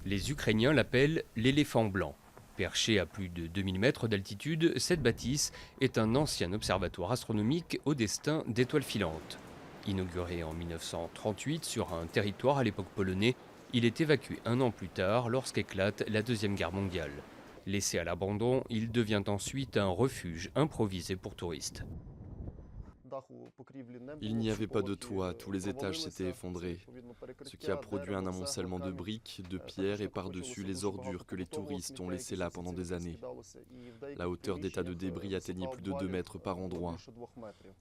Les Ukrainiens l'appellent l'éléphant blanc. Perché à plus de 2000 mètres d'altitude, cette bâtisse est un ancien observatoire astronomique au destin d'étoiles filantes. Inauguré en 1938 sur un territoire à l'époque polonais, il est évacué un an plus tard lorsqu'éclate la Deuxième Guerre mondiale. Laissé à l'abandon, il devient ensuite un refuge improvisé pour touristes. Il n'y avait pas de toit, tous les étages s'étaient effondrés, ce qui a produit un amoncellement de briques, de pierres et par-dessus les ordures que les touristes ont laissées là pendant des années. La hauteur des tas de débris atteignait plus de 2 mètres par endroit.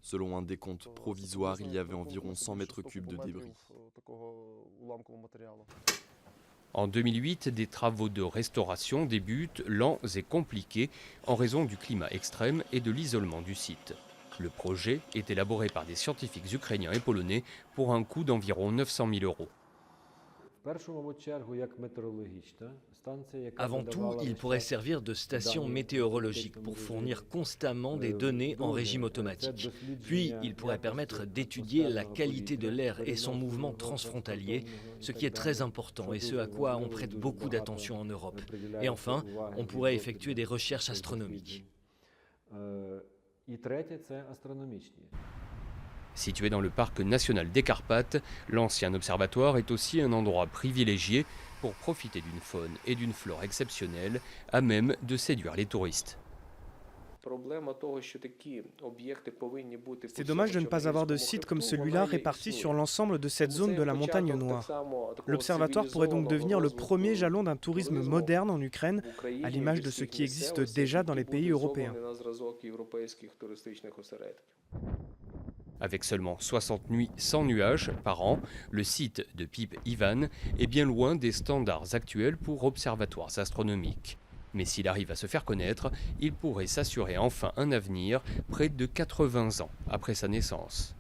Selon un décompte provisoire, il y avait environ 100 mètres cubes de débris. En 2008, des travaux de restauration débutent, lents et compliqués, en raison du climat extrême et de l'isolement du site. Le projet est élaboré par des scientifiques ukrainiens et polonais pour un coût d'environ 900 000 euros. Avant tout, il pourrait servir de station météorologique pour fournir constamment des données en régime automatique. Puis, il pourrait permettre d'étudier la qualité de l'air et son mouvement transfrontalier, ce qui est très important et ce à quoi on prête beaucoup d'attention en Europe. Et enfin, on pourrait effectuer des recherches astronomiques. Situé dans le parc national des Carpates, l'ancien observatoire est aussi un endroit privilégié pour profiter d'une faune et d'une flore exceptionnelles, à même de séduire les touristes. C'est dommage de ne pas avoir de site comme celui-là réparti sur l'ensemble de cette zone de la montagne noire. L'observatoire pourrait donc devenir le premier jalon d'un tourisme moderne en Ukraine, à l'image de ce qui existe déjà dans les pays européens. Avec seulement 60 nuits sans nuages par an, le site de Pipe Ivan est bien loin des standards actuels pour observatoires astronomiques. Mais s'il arrive à se faire connaître, il pourrait s'assurer enfin un avenir près de 80 ans après sa naissance.